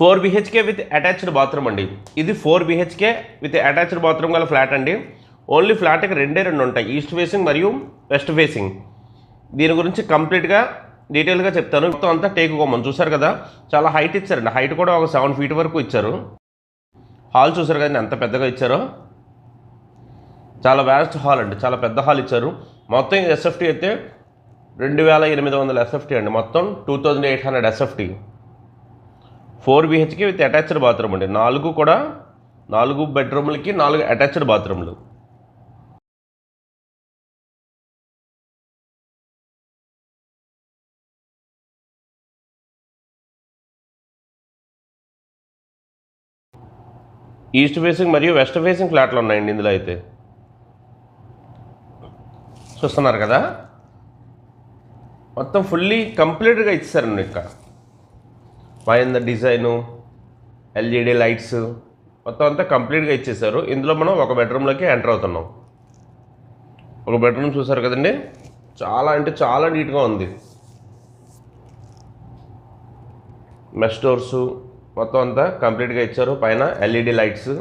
4 BHK with attached bathroom అండి. ఇది 4 BHK with attached bathroom గల ఫ్లాట్ అండి. ఓన్లీ ఫ్లాట్కి రెండు ఉంటాయి, ఈస్ట్ ఫేసింగ్ మరియు వెస్ట్ ఫేసింగ్. దీని గురించి కంప్లీట్గా డీటెయిల్గా చెప్తాను. మొత్తం అంతా టేకు కొమ్మం చూసారు కదా, చాలా హైట్ ఇచ్చారండి. హైట్ కూడా ఒక 7 feet వరకు ఇచ్చారు. హాల్ చూసారు కదండి ఎంత పెద్దగా ఇచ్చారో, చాలా వ్యాస్ట్ హాల్ అండి, చాలా పెద్ద హాల్ ఇచ్చారు. మొత్తం SFT అయితే 2800 SFT అండి, మొత్తం 2800 SFT. 4 BHK with attached bathroom అండి. 4 బెడ్రూమ్లకి 4 అటాచ్డ్ బాత్రూమ్లు. ఈస్ట్ ఫేసింగ్ మరియు వెస్ట్ ఫేసింగ్ ఫ్లాట్లు ఉన్నాయండి ఇందులో అయితే. చూస్తున్నారు కదా, మొత్తం ఫుల్లీ కంప్లీట్గా ఇచ్చారండి. ఇక్కడ పైన డిజైను, LED లైట్స్ మొత్తం అంతా కంప్లీట్గా ఇచ్చేసారు. ఇందులో మనం ఒక బెడ్రూమ్లోకి ఎంటర్ అవుతున్నాం. ఒక బెడ్రూమ్ చూసారు కదండి, చాలా అంటే చాలా నీట్గా ఉంది. మెష్ డోర్స్ మొత్తం అంతా కంప్లీట్గా ఇచ్చారు. పైన LED లైట్స్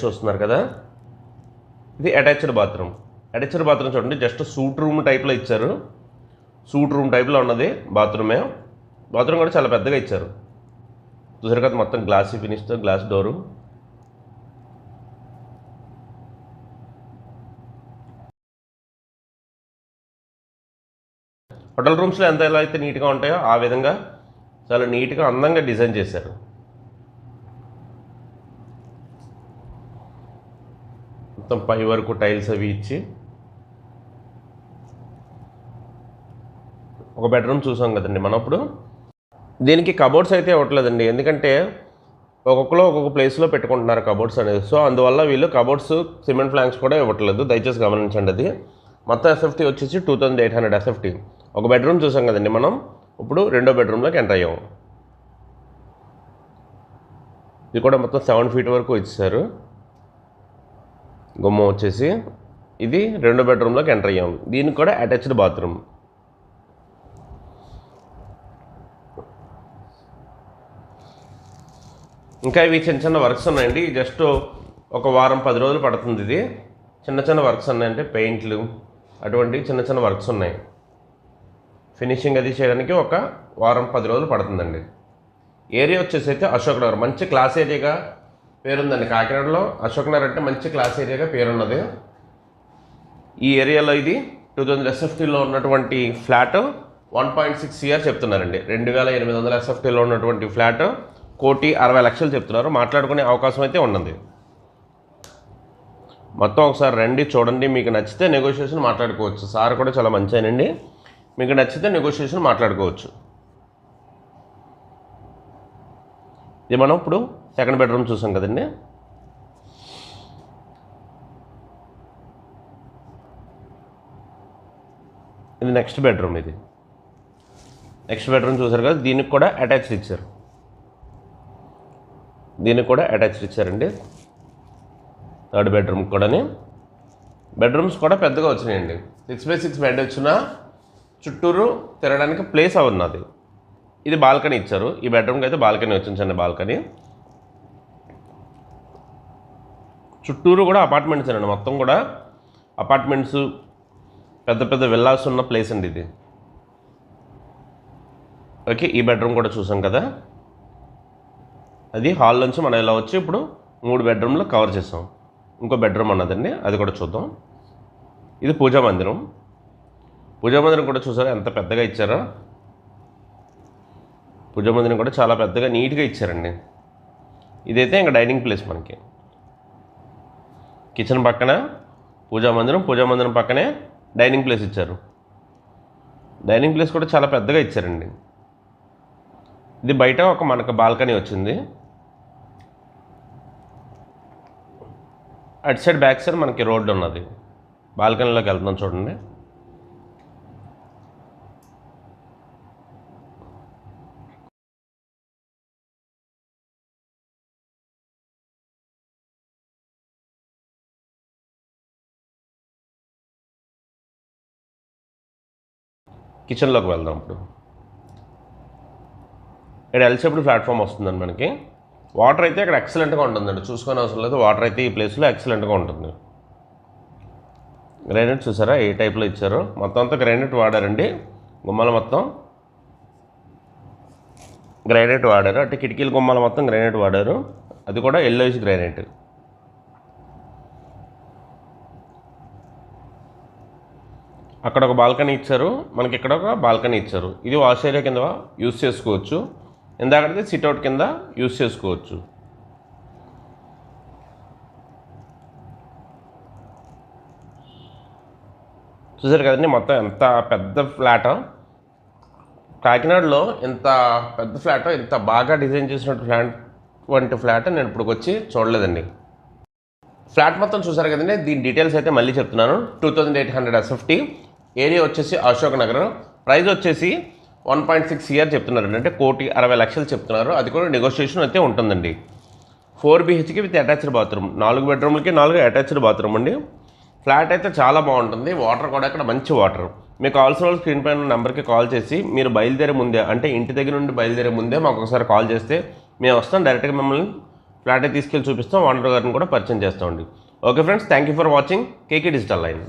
చూస్తున్నారు కదా. ఇది అటాచ్డ్ బాత్రూమ్. అటాచ్డ్ బాత్రూమ్ చూడండి, జస్ట్ సూట్ రూమ్ టైప్లో ఇచ్చారు. సూట్ రూమ్ టైప్లో ఉన్నది బాత్రూమే. బాత్రూమ్ కూడా చాలా పెద్దగా ఇచ్చారు. చూసారు కదా, మొత్తం గ్లాసీ ఫినిష్తో, గ్లాస్ డోరు. హోటల్ రూమ్స్లో ఎలా అయితే నీట్గా ఉంటాయో ఆ విధంగా చాలా నీట్గా అందంగా డిజైన్ చేశారు. మొత్తం పై వరకు టైల్స్ అవి ఇచ్చి ఒక బెడ్రూమ్ చూసాం కదండి మనం. ఇప్పుడు దీనికి కబోర్డ్స్ అయితే ఇవ్వట్లేదండి, ఎందుకంటే ఒక్కొక్క ప్లేస్లో పెట్టుకుంటున్నారు కబోర్డ్స్ అనేది. సో అందువల్ల వీళ్ళు కబోర్డ్స్, సిమెంట్ ఫ్లాంక్స్ కూడా ఇవ్వట్లేదు, దయచేసి గమనించండి. అది మొత్తం SFT వచ్చేసి 2800 SFT. ఒక బెడ్రూమ్ చూసాం కదండి మనం. ఇప్పుడు రెండో బెడ్రూమ్లోకి ఎంటర్ అయ్యాము. ఇది కూడా మొత్తం 7 feet వరకు ఇచ్చారు గుమ్మం వచ్చేసి. ఇది రెండో బెడ్రూమ్లోకి ఎంటర్ అయ్యాము. దీనికి కూడా అటాచ్డ్ బాత్రూమ్. ఇంకా ఇవి చిన్న వర్క్స్ ఉన్నాయండి. జస్ట్ ఒక వారం 10 రోజులు పడుతుంది. ఇది చిన్న వర్క్స్ ఉన్నాయంటే పెయింట్లు, అటువంటి చిన్న వర్క్స్ ఉన్నాయి. ఫినిషింగ్ అది చేయడానికి ఒక వారం 10 రోజులు పడుతుందండి. ఏరియా వచ్చేసి అయితే అశోక్ నగర్, మంచి క్లాస్ ఏరియాగా పేరుందండి. కాకినాడలో అశోక్ నగర్ అంటే మంచి క్లాస్ ఏరియాగా పేరున్నది. ఈ ఏరియాలో ఇది 2000 SFTలో ఉన్నటువంటి ఫ్లాట్ 1.6 CR చెప్తున్నారండి. 2800 SFTలో ఉన్నటువంటి ఫ్లాట్ 1,60,00,000 చెప్తున్నారు. మాట్లాడుకునే అవకాశం అయితే ఉన్నది. మొత్తం ఒకసారి రండి, చూడండి. మీకు నచ్చితే నెగోషియేషన్ మాట్లాడుకోవచ్చు. సార్ కూడా చాలా మంచిగానండి, మీకు నచ్చితే నెగోషియేషన్ మాట్లాడుకోవచ్చు. ఇది మనం ఇప్పుడు సెకండ్ బెడ్రూమ్ చూసాం కదండి. ఇది నెక్స్ట్ బెడ్రూమ్. ఇది నెక్స్ట్ బెడ్రూమ్ చూసారు కదా, దీనికి కూడా అటాచ్డ్ ఇచ్చారు. దీనికి కూడా అటాచ్డ్ ఇచ్చారండి. థర్డ్ బెడ్రూమ్ కూడా. బెడ్రూమ్స్ కూడా పెద్దగా వచ్చినాయండి. 6x6 బెడ్ వచ్చినా చుట్టూరు తిరగడానికి ప్లేస్ ఉన్నది. ఇది బాల్కనీ ఇచ్చారు. ఈ బెడ్రూమ్కి అయితే బాల్కనీ వచ్చింది, చిన్న బాల్కనీ. చుట్టూరు కూడా అపార్ట్మెంట్స్ అండి, మొత్తం కూడా అపార్ట్మెంట్స్, పెద్ద విల్లాస్ ఉన్న ప్లేస్ అండి ఇది. ఓకే, ఈ బెడ్రూమ్ కూడా చూసాం కదా. అది హాల్ నుంచి మనం ఇలా వచ్చి ఇప్పుడు 3 బెడ్రూమ్లు కవర్ చేసాం. ఇంకో బెడ్రూమ్ అన్నదండి, అది కూడా చూద్దాం. ఇది పూజా మందిరం. పూజా మందిరం కూడా చూసారా ఎంత పెద్దగా ఇచ్చారో. పూజా మందిరం కూడా చాలా పెద్దగా నీట్గా ఇచ్చారండి. ఇదైతే ఇంకా డైనింగ్ ప్లేస్ మనకి. కిచెన్ పక్కన పూజా మందిరం పక్కనే డైనింగ్ ప్లేస్ ఇచ్చారు. డైనింగ్ ప్లేస్ కూడా చాలా పెద్దగా ఇచ్చారండి. ఇది బయట ఒక మనకు బాల్కనీ వచ్చింది. అటు సైడ్ బ్యాక్ సైడ్ మనకి రోడ్డు ఉన్నది. బాల్కనీలోకి వెళ్తున్నాం చూడండి. కిచెన్లోకి వెళ్దాం ఇప్పుడు. ఇక్కడ ఎల్ షేప్డ్ ప్లాట్ఫామ్ వస్తుందండి మనకి. వాటర్ అయితే ఇక్కడ ఎక్సలెంట్గా ఉంటుందండి, చూసుకొని అవసరం లేదు. వాటర్ అయితే ఈ ప్లేస్లో ఎక్సలెంట్గా ఉంటుంది. గ్రానైట్ చూసారా ఏ టైప్లో ఇచ్చారో, మొత్తం అంతా గ్రానైట్ వాడారండి. గుమ్మాలు మొత్తం గ్రానైట్ వాడారు, అంటే కిటికీల గుమ్మాలు మొత్తం గ్రానైట్ వాడారు, అది కూడా ఎల్లోయిష్ గ్రానైట్. అక్కడ ఒక బాల్కనీ ఇచ్చారు, మనకి ఇక్కడ ఒక బాల్కనీ ఇచ్చారు. ఇది వాష్ ఏరియా కింద యూస్ చేసుకోవచ్చు, ఇందాకైతే సిట్అవుట్ కింద యూస్ చేసుకోవచ్చు. చూసారు కదండి మొత్తం ఎంత పెద్ద ఫ్లాటో. కాకినాడలో ఇంత పెద్ద ఫ్లాటో, ఇంత బాగా డిజైన్ చేసినటువంటి ఫ్లాట్ నేను ఇప్పుడు వచ్చి చూడలేదండి. ఫ్లాట్ మొత్తం చూసారు కదండి, దీని డీటెయిల్స్ అయితే మళ్ళీ చెప్తున్నాను. 2800 SFT, ఏరియా వచ్చేసి అశోక్ నగర్, ప్రైస్ వచ్చేసి 1.6 CR చెప్తున్నారండి, అంటే 1,60,00,000 చెప్తున్నారు. అది కూడా నెగోషియేషన్ అయితే ఉంటుందండి. 4 BHK with attached bathroom, 4 బెడ్రూమ్లకి 4 attached bathroom అండి. ఫ్లాట్ అయితే చాలా బాగుంటుంది, వాటర్ కూడా ఇక్కడ మంచి వాటర్. మీకు కావాల్సిన వాళ్ళు స్క్రీన్ పైన నెంబర్కి కాల్ చేసి మీరు బయలుదేరే ముందే, అంటే ఇంటి దగ్గర నుండి బయలుదేరే ముందే మాకు ఒకసారి కాల్ చేస్తే మేము వస్తాం, డైరెక్ట్గా మిమ్మల్ని ఫ్లాట్ తీసుకెళ్ళి చూపిస్తాం, ఓనర్ గారిని కూడా పరిచయం చేస్తామండి. Okay friends, thank you for watching KK digital line.